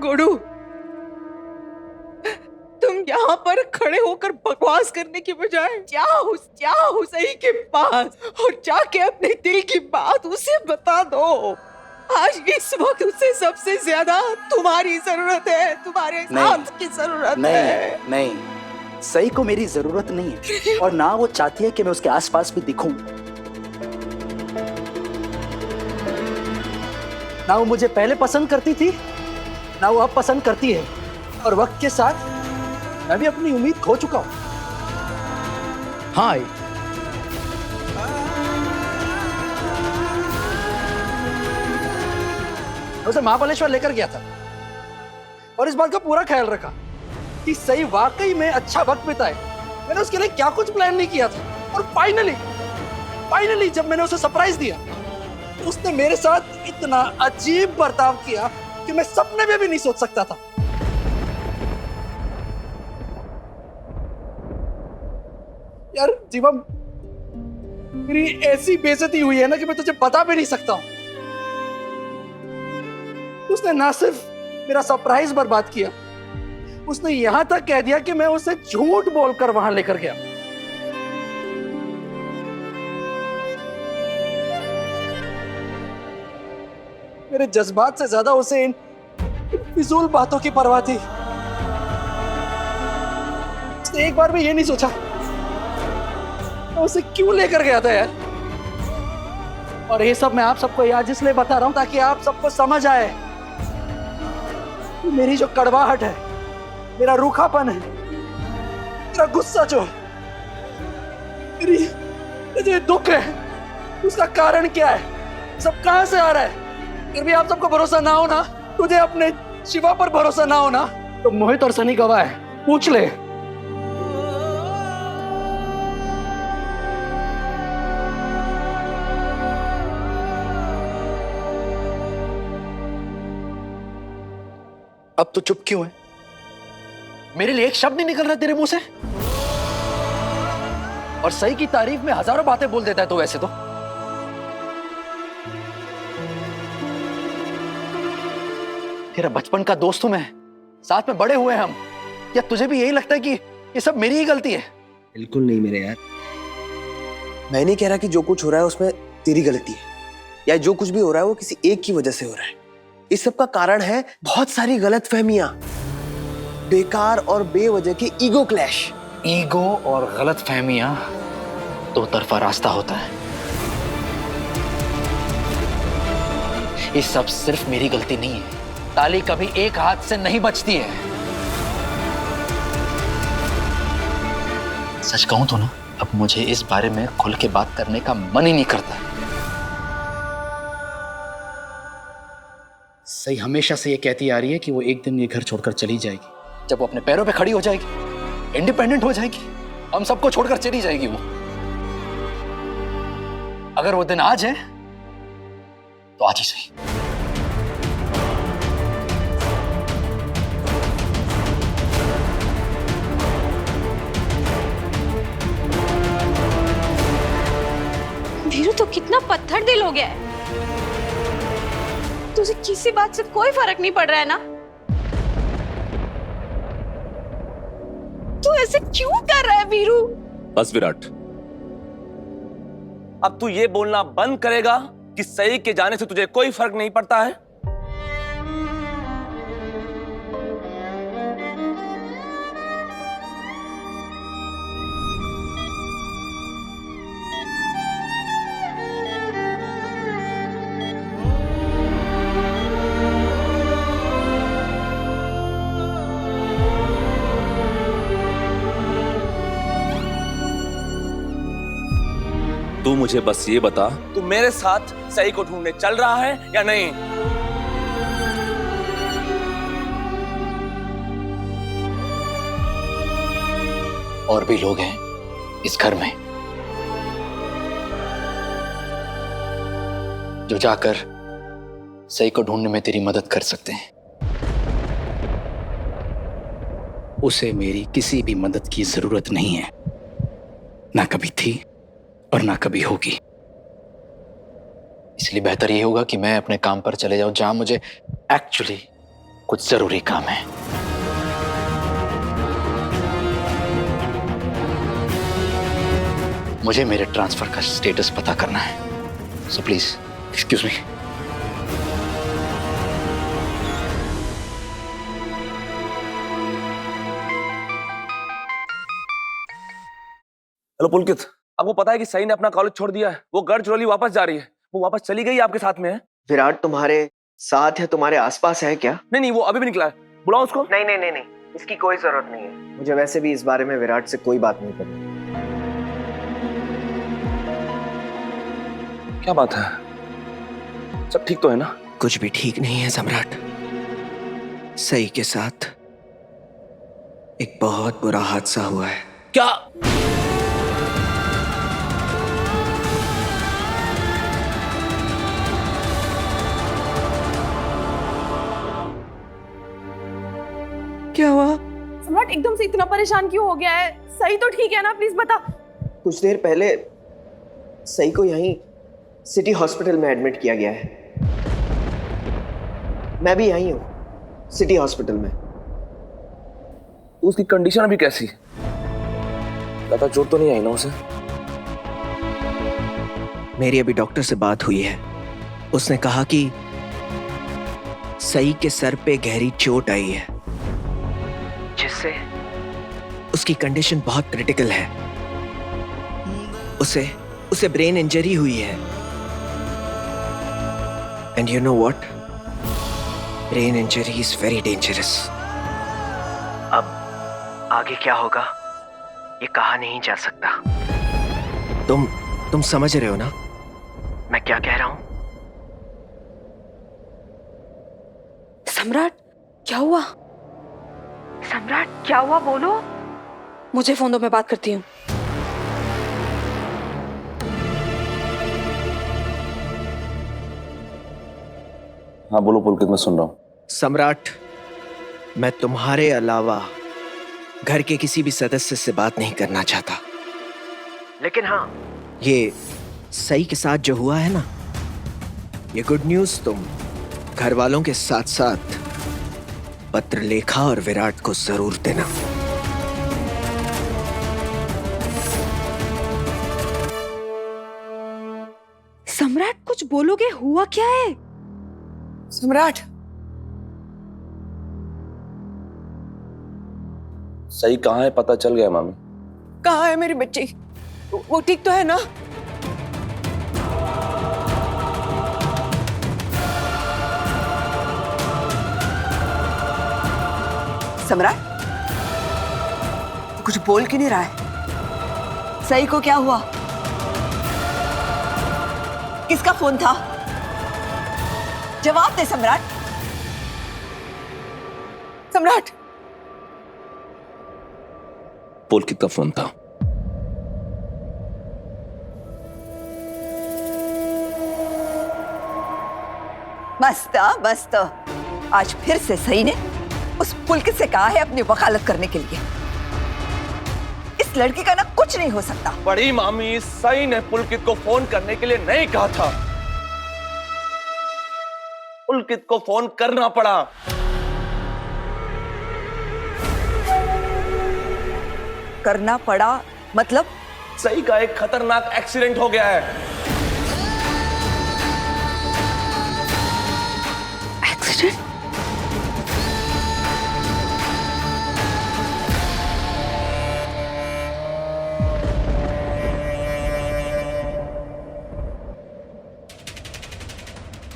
गुरु, तुम यहाँ पर खड़े होकर बकवास करने की बजाय जाओ सही के पास और जाके अपने दिल की बात उसे बता दो। आज इस वक्त उसे सबसे ज्यादा तुम्हारी जरूरत है, तुम्हारे साथ की जरूरत है। नहीं, सही को मेरी जरूरत नहीं है और ना वो चाहती है कि मैं उसके आसपास भी दिखूं। ना वो मुझे पहले पसंद करती थी, ना वो अब पसंद करती है, और वक्त के साथ मैं भी अपनी उम्मीद खो चुका हूं। हाँ, उसे महाबलेश्वर लेकर गया था और इस बात का पूरा ख्याल रखा कि सही वाकई में अच्छा वक्त बिताए। मैंने उसके लिए क्या कुछ प्लान नहीं किया था और फाइनली जब मैंने उसे सरप्राइज दिया, उसने मेरे साथ इतना अजीब बर्ताव किया कि मैं सपने में भी नहीं सोच सकता था। यार जीवम, मेरी ऐसी बेइज्जती हुई है ना कि मैं तुझे बता भी नहीं सकता हूं। उसने ना सिर्फ मेरा सरप्राइज बर्बाद किया, उसने यहां तक कह दिया कि मैं उसे झूठ बोलकर वहां लेकर गया। मेरे जज्बात से ज्यादा उसे इन फिजूल बातों की परवाह थी। उसने एक बार भी ये नहीं सोचा मैं उसे क्यों लेकर गया था यार। और ये सब मैं आप सबको आज इसलिए बता रहा हूं ताकि आप सबको समझ आए कि मेरी जो कड़वाहट है, मेरा रूखापन है, मेरा गुस्सा जो है, मेरी जो दुख है, उसका कारण क्या है, सब कहां से आ रहा है। फिर भी आप सबको भरोसा ना हो ना, तुझे अपने शिवा पर भरोसा ना हो ना, तो मोहित और सनी गवाह है, पूछ ले। अब तो चुप क्यों है? मेरे लिए एक शब्द नहीं निकल रहा तेरे मुंह से, और सही की तारीफ में हजारों बातें बोल देता है तो वैसे तो। तेरा बचपन का दोस्त हूं मैं, साथ में बड़े हुए हम। या तुझे भी यही लगता है कि ये सब मेरी ही गलती है? बिल्कुल नहीं मेरे यार, मैं नहीं कह रहा कि जो कुछ हो रहा है उसमें तेरी गलती है, या जो कुछ भी हो रहा है वो किसी एक की वजह से हो रहा है। इस सब का कारण है बहुत सारी गलतफहमियां, बेकार और बेवजह की ईगो क्लैश। ईगो और गलतफहमियां दो तरफा रास्ता होता है। ये सब सिर्फ मेरी गलती नहीं है। ताली कभी एक हाथ से नहीं बचती है। सच कहूं तो ना, अब मुझे इस बारे में खुल के बात करने का मन ही नहीं करता। सही हमेशा से ये कहती आ रही है कि वो एक दिन ये घर छोड़कर चली जाएगी। जब वो अपने पैरों पे खड़ी हो जाएगी, इंडिपेंडेंट हो जाएगी, हम सबको छोड़कर चली जाएगी वो। अगर वो दिन आज है तो आज ही सही। वीरू तो कितना पत्थर दिल हो गया है। तुझे किसी बात से कोई फर्क नहीं पड़ रहा है ना? तू ऐसे क्यों कर रहा है वीरू? बस विराट, अब तू ये बोलना बंद करेगा कि सही के जाने से तुझे कोई फर्क नहीं पड़ता है? तू मुझे बस ये बता, तू मेरे साथ सही को ढूंढने चल रहा है या नहीं? और भी लोग हैं इस घर में जो जाकर सही को ढूंढने में तेरी मदद कर सकते हैं। उसे मेरी किसी भी मदद की जरूरत नहीं है, ना कभी थी और ना कभी होगी। इसलिए बेहतर ये होगा कि मैं अपने काम पर चले जाऊं, जहां मुझे एक्चुअली कुछ जरूरी काम है। मुझे मेरे ट्रांसफर का स्टेटस पता करना है, so please excuse me. Hello Pulkit, आपको पता है कि सई ने अपना कॉलेज छोड़ दिया है? वो गढ़चिरौली वापस जा रही है। वो वापस चली गई, आपके साथ में है। विराट तुम्हारे साथ है, तुम्हारे आसपास है क्या? नहीं, वो अभी भी निकला है। बुलाओ उसको। नहीं, इसकी कोई जरूरत नहीं है। मुझे वैसे भी इस बारे में विराट से कोई बात नहीं करनी। क्या बात है? सब ठीक तो है ना? कुछ भी ठीक नहीं है सम्राट। सई के साथ एक बहुत बुरा हादसा हुआ है। क्या? क्या हुआ? सम्राट एकदम से इतना परेशान क्यों हो गया है? सही तो ठीक है ना? प्लीज बता। कुछ देर पहले सई को यहीं सिटी हॉस्पिटल में एडमिट किया गया है। मैं भी यहीं हूँ, सिटी हॉस्पिटल में। उसकी कंडीशन अभी कैसी? ज्यादा चोट तो नहीं आई ना उसे? मेरी अभी डॉक्टर से बात हुई है। उसने कहा कि सई के सर पे गहरी चोट आई है, जिससे उसकी कंडीशन बहुत क्रिटिकल है। उसे ब्रेन इंजरी हुई है। And you know what? Brain injury is very dangerous. अब आगे क्या होगा ये कहा नहीं जा सकता। तुम समझ रहे हो ना मैं क्या कह रहा हूं? सम्राट, क्या हुआ? सम्राट, क्या हुआ? बोलो। मुझे फोन दो, मैं बात करती हूँ। हाँ बोलो पुलकित, मैं सुन रहा हूँ। सम्राट, मैं तुम्हारे अलावा घर के किसी भी सदस्य से बात नहीं करना चाहता। लेकिन हाँ, ये सई के साथ जो हुआ है ना, ये गुड न्यूज़ तुम घर वालों के साथ साथ पत्रलेखा और विराट को जरूर देना। सम्राट, कुछ बोलोगे? हुआ क्या है? सम्राट, सही कहाँ है? पता चल गया मामी? कहाँ है मेरी बच्ची? वो ठीक तो है ना? सम्राट, कुछ बोल क्यों नहीं रहा है? सई को क्या हुआ? किसका फोन था? जवाब दे सम्राट। सम्राट, पुलकित का फोन था। मस्त। आज फिर से सई ने उस पुलकित से कहा है अपनी वकालत करने के लिए। इस लड़की का ना कुछ नहीं हो सकता। बड़ी मामी, सई ने पुलकित को फोन करने के लिए नहीं कहा था। पुलकित को फोन करना पड़ा। करना पड़ा मतलब? सई का एक खतरनाक एक्सीडेंट हो गया है। एक्सीडेंट?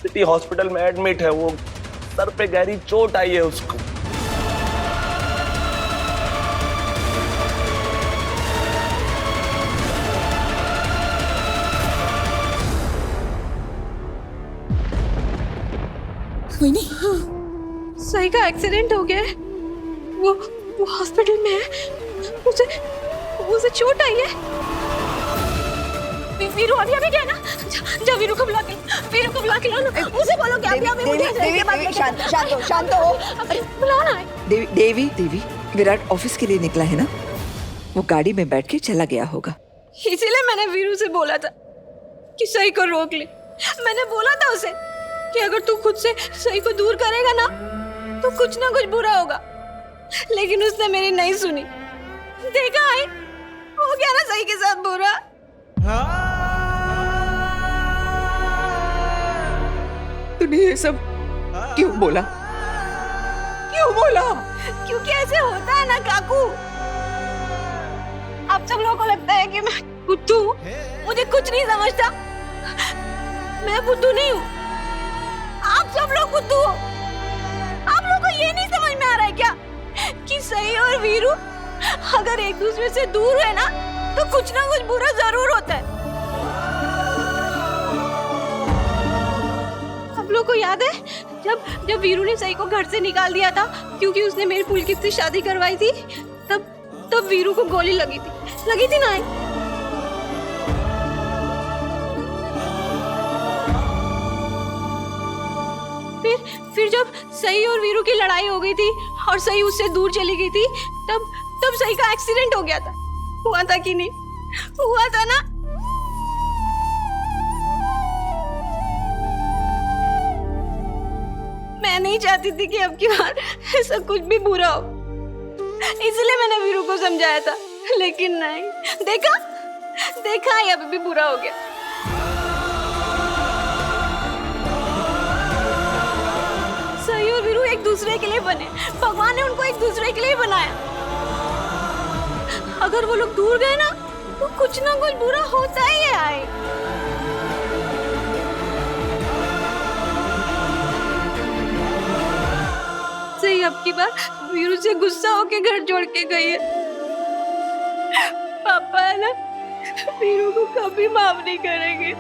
सिटी हॉस्पिटल में एडमिट है। वो सर पे गहरी चोट आई है उसको। सही का एक्सीडेंट हो गया है। वो हॉस्पिटल में है। उसे चोट आई है। वीरू अभी गया ना? जा वीरू को बुला के ला ना। उसे बोलो कि अभी शांत हो। बुलाओ ना। देवी, विराट ऑफिस के लिए निकला है ना? वो गाड़ी में बैठ के चला गया होगा। इसीलिए मैंने वीरू से बोला था कि सही को रोक ले। मैंने बोला था उसे कि अगर तू खुद से सही को दूर करेगा ना तो कुछ ना कुछ बुरा होगा, लेकिन उसने मेरी नहीं सुनी। देखा है, हो गया ना सही के साथ बुरा। तूने ये सब क्यों बोला? क्यों बोला? क्योंकि ऐसे होता है ना काकू। आप सब लोगों को लगता है कि मैं बुद्धू हूँ, मुझे कुछ नहीं समझता। मैं बुद्धू नहीं हूँ, आप सब लोग बुद्धू हो। आप लोगों को ये नहीं समझ में आ रहा है क्या कि सही और वीरू अगर एक दूसरे से दूर है ना तो कुछ ना कुछ बुरा जरूर होता है। आप लोगों को याद है जब वीरू ने सही को घर से निकाल दिया था क्योंकि उसने मेरी पुलकित से शादी करवाई थी, तब वीरू को गोली लगी थी ना। फिर जब सही और वीरू की लड़ाई हो गई थी और सही उससे दूर चली गई थी, तब सही का एक्सीडेंट हो गया था। हुआ था कि नहीं? हुआ था ना? मैं नहीं चाहती थी कि अब की बार ऐसा कुछ भी बुरा हो, इसलिए मैंने वीरू को समझाया था, लेकिन नहीं। देखा ये अभी भी बुरा हो गया। सही और वीरू एक दूसरे के लिए बने, भगवान ने उनको एक दूसरे के लिए बनाया। अगर वो लोग दूर गए ना तो कुछ ना कुछ बुरा होता ही है। सही अब की बार वीरू से गुस्सा होके घर छोड़ के गई है। पापा है ना, वीरू को कभी माफ नहीं करेंगे।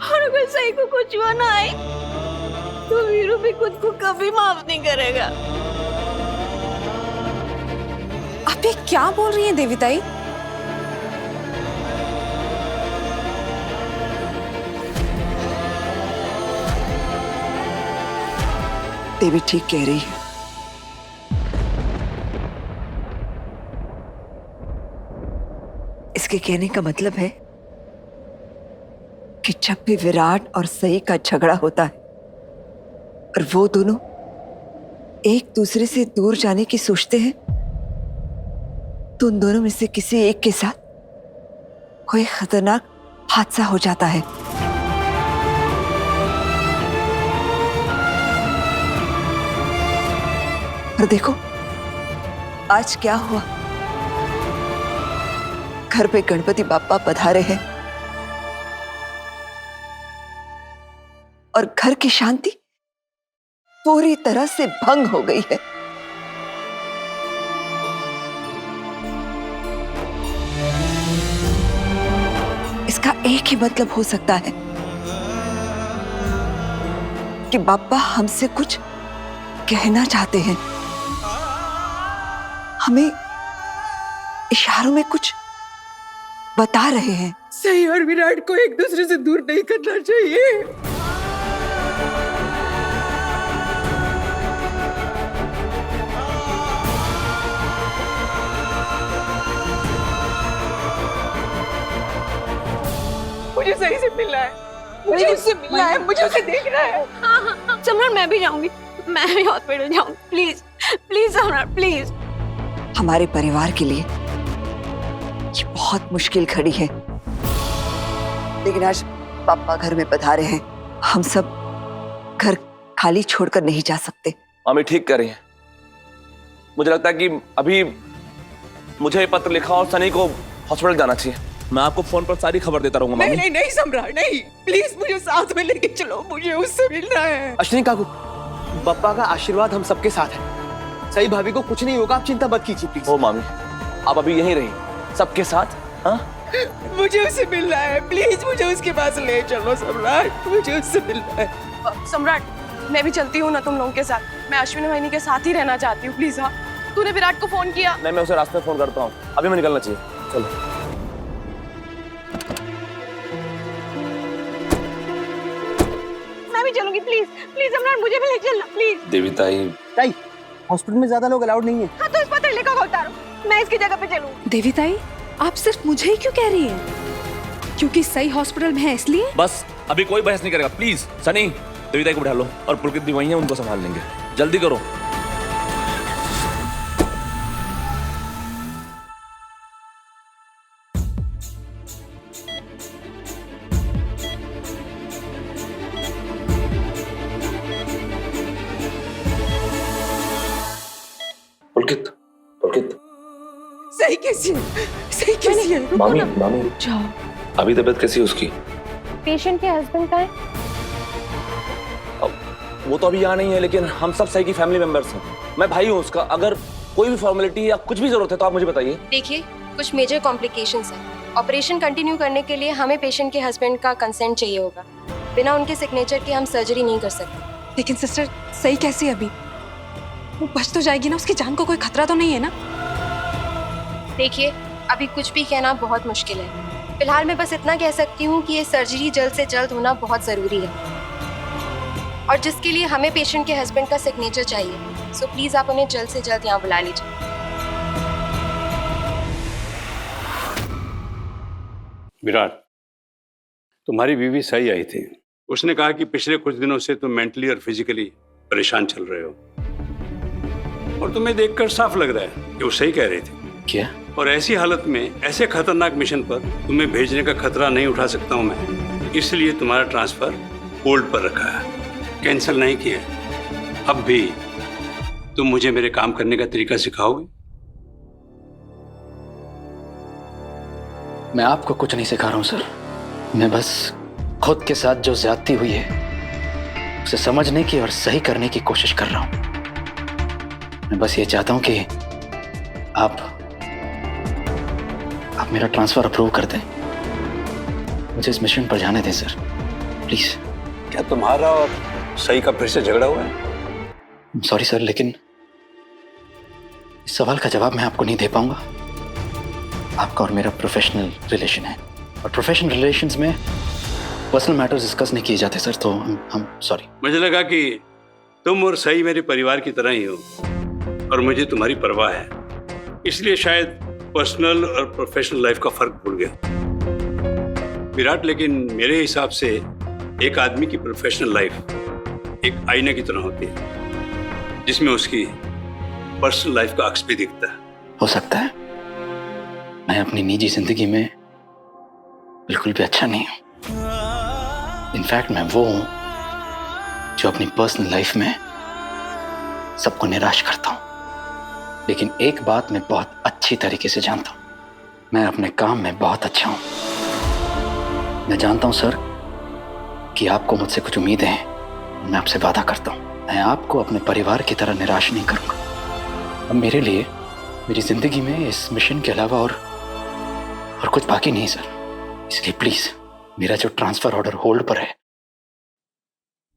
और अगर सही को कुछ हुआ ना आए तो वीरू भी खुद को कभी माफ नहीं करेगा। आप ये क्या बोल रही हैं देविताई? देवी ठीक कह रही है। इसके कहने का मतलब है कि जब भी विराट और सई का झगड़ा होता है और वो दोनों एक दूसरे से दूर जाने की सोचते हैं, तो उन दोनों में से किसी एक के साथ कोई खतरनाक हादसा हो जाता है। और देखो आज क्या हुआ, घर पे गणपति बाप्पा पधारे हैं और घर की शांति पूरी तरह से भंग हो गई है। इसका एक ही मतलब हो सकता है कि बाप्पा हमसे कुछ कहना चाहते हैं, हमें इशारों में कुछ बता रहे हैं। सही और विराट को एक दूसरे से दूर नहीं करना चाहिए। मुझे सही से मिलना है, मुझे उससे मिलना है, मुझे उसे देखना है। हाँ, सम्राट मैं भी जाऊंगी, मैं भी हॉस्पिटल जाऊंगी। प्लीज सम्राट प्लीज। हमारे परिवार के लिए ये बहुत मुश्किल घड़ी है, लेकिन आज पापा घर में पधारे हैं, हम सब घर खाली छोड़कर नहीं जा सकते। मामी ठीक कर रही है। मुझे लगता है कि अभी मुझे ये पत्र लिखा और सनी को हॉस्पिटल जाना चाहिए। मैं आपको फोन पर सारी खबर देता रहूंगा। नहीं नहीं सम्राट नहीं, प्लीज मुझे साथ में लेके चलो, मुझे उससे मिलना है। अश्विनी काकू, बप्पा का आशीर्वाद हम सबके साथ है। सही भाभी को कुछ नहीं होगा, आप चिंता मत कीजिए प्लीज। ओ मामी, आप अभी यहीं रहिए सबके साथ। हाँ मुझे उससे मिलना है, प्लीज मुझे उसके पास ले चलो सम्राट, मुझे उससे मिलना है। सम्राट मैं भी चलती हूँ ना तुम लोगों के साथ। मैं अश्विनी वाहिनी के साथ ही रहना चाहती हूँ। प्लीज। हाँ, तूने विराट को फोन किया? नहीं, मैं उसे रास्ते में फोन करता हूँ, अभी मैं निकलना चाहिए। चलो मैं भी चलूंगी। प्लीज सम्राट मुझे भी ले चलना प्लीज। देविताई, हॉस्पिटल में ज्यादा लोग अलाउड नहीं है। हाँ तो इस पत्र लिखा को उतारो, मैं इसकी जगह पे चलूंगी। देविताई आप सिर्फ मुझे ही क्यों कह रही हैं? क्योंकि सही हॉस्पिटल में है इसलिए? बस अभी कोई बहस नहीं करेगा प्लीज। सनी देविता को बिठा लो और पुलकित भी वही है, उनको संभाल लेंगे। जल्दी करो। पुलकित पुलकित सही कैसी है? सही कैसी है? मामी मामी जाओ। अभी तबीयत कैसी है उसकी? पेशेंट के हस्बैंड का है? वो तो अभी यहाँ नहीं है, लेकिन हम सब सही की फैमिली मेंबर्स हैं। मैं भाई हूँ उसका। अगर कोई भी फॉर्मेलिटी या कुछ भी जरूरत है तो आप मुझे बताइए। देखिए, कुछ मेजर कॉम्प्लिकेशंस हैं। ऑपरेशन कंटिन्यू करने के लिए हमें पेशेंट के हस्बैंड का कंसेंट चाहिए होगा। बिना उनके सिग्नेचर के हम सर्जरी नहीं कर सकते। लेकिन सिस्टर सही कैसे अभी? वो बच तो जाएगी ना? उसकी जान को कोई खतरा तो नहीं है ना? देखिए, अभी कुछ भी कहना बहुत मुश्किल है। फिलहाल मैं बस इतना कह सकती हूँ कि ये सर्जरी जल्द से जल्द होना बहुत ज़रूरी है, और जिसके लिए हमें पेशेंट के हस्बैंड का सिग्नेचर चाहिए। सो प्लीज़ आप उन्हें जल्द से जल्द यहाँ बुला लीजिए। विराट, तुम्हारी बीवी सही आई थी। उसने कहा कि पिछले कुछ दिनों से तुम मेंटली और फिजिकली परेशान चल रहे हो, और तुम्हें देखकर साफ लग रहा है कि वो सही कह रही थी। क्या? और ऐसी हालत में ऐसे खतरनाक मिशन पर तुम्हें भेजने का खतरा नहीं उठा सकता हूं मैं, इसलिए तुम्हारा ट्रांसफर होल्ड पर रखा है, कैंसिल नहीं किया। अब भी तुम मुझे मेरे काम करने का तरीका सिखाओगे? मैं आपको कुछ नहीं सिखा रहा हूं सर। मैं बस खुद के साथ जो ज्यादती हुई है उसे समझने की और सही करने की कोशिश कर रहा हूं। मैं बस ये चाहता हूं कि आप मेरा ट्रांसफर अप्रूव कर दें। मुझे इस मिशन पर जाने दें सर, प्लीज। क्या तुम्हारा और सही का फिर से झगड़ा हुआ है? सॉरी सर, लेकिन इस सवाल का जवाब मैं आपको नहीं दे पाऊंगा। आपका और मेरा प्रोफेशनल रिलेशन है, और प्रोफेशनल रिलेशंस में पर्सनल मैटर्स डिस्कस नहीं किए जाते सर, तो हम सॉरी। मुझे लगा कि तुम और सही मेरे परिवार की तरह ही हो, और मुझे तुम्हारी परवाह है, इसलिए शायद पर्सनल और प्रोफेशनल लाइफ का फर्क भूल गया। विराट, लेकिन मेरे हिसाब से एक आदमी की प्रोफेशनल लाइफ एक आईने की तरह होती है, जिसमें उसकी पर्सनल लाइफ का अक्स भी दिखता है। हो सकता है मैं अपनी निजी जिंदगी में बिल्कुल भी अच्छा नहीं हूं। इनफैक्ट मैं वो हूं जो अपनी पर्सनल लाइफ में सबको निराश करता हूं। लेकिन एक बात मैं बहुत अच्छी तरीके से जानता हूं, मैं अपने काम में बहुत अच्छा हूं। मैं जानता हूं सर कि आपको मुझसे कुछ उम्मीदें हैं। मैं आपसे वादा करता हूं, मैं आपको अपने परिवार की तरह निराश नहीं करूंगा। अब मेरे लिए मेरी जिंदगी में इस मिशन के अलावा और कुछ बाकी नहीं सर। इसलिए प्लीज मेरा जो ट्रांसफर ऑर्डर होल्ड पर है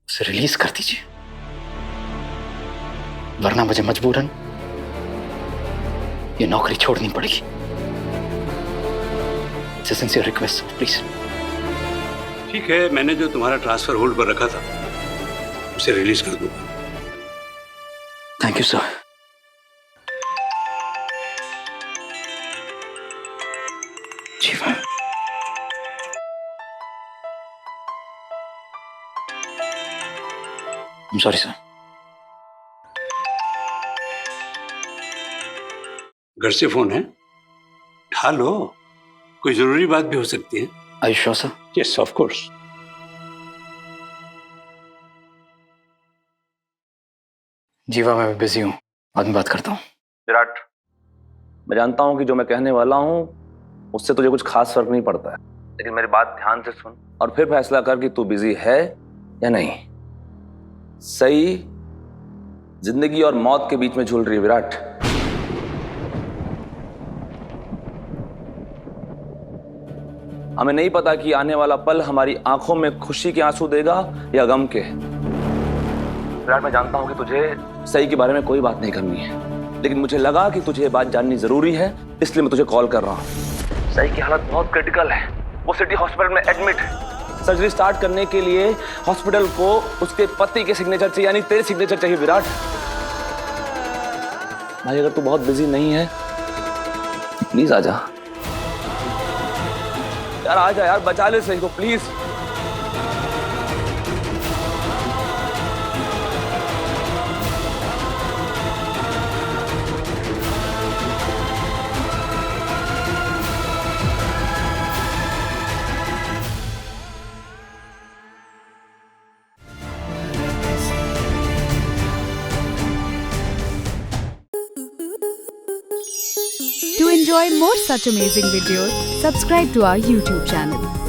उसे रिलीज कर दीजिए, वरना मुझे मजबूरन ये नौकरी छोड़नी पड़ेगी। It's a sincere request, please. ठीक है, मैंने जो तुम्हारा ट्रांसफर होल्ड पर रखा था उसे रिलीज कर दूंगा। Thank you sir. जीवा, सॉरी सर। घर से फोन है, उठा लो, कोई जरूरी बात भी हो सकती है। Are you sure sir? Yes, of course. Jeeva, मैं बिजी हूँ, बाद में बात करता हूँ। विराट, मैं जानता हूँ कि जो मैं कहने वाला हूँ उससे तुझे कुछ खास फर्क नहीं पड़ता है, लेकिन मेरी बात ध्यान से सुन और फिर फैसला कर कि तू बिजी है या नहीं। सही जिंदगी और मौत के बीच में झूल रही है विराट। हमें नहीं पता कि आने वाला पल हमारी आंखों में खुशी के आंसू देगा या गम के। विराट, मैं जानता हूं कि तुझे सही के बारे में कोई बात नहीं करनी है, लेकिन मुझे लगा कि तुझे ये बात जाननी जरूरी है, इसलिए मैं तुझे कॉल कर रहा हूं। सही की हालत बहुत क्रिटिकल है, वो सिटी हॉस्पिटल में एडमिट है। सर्जरी स्टार्ट करने के लिए हॉस्पिटल को उसके पति के सिग्नेचर चाहिए, यानी तेरे सिग्नेचर चाहिए। विराट भाई, अगर तू बहुत बिजी नहीं है प्लीज आ जा यार, आ जा यार, बचा ले सही को please. enjoy more such amazing videos, subscribe to our YouTube channel.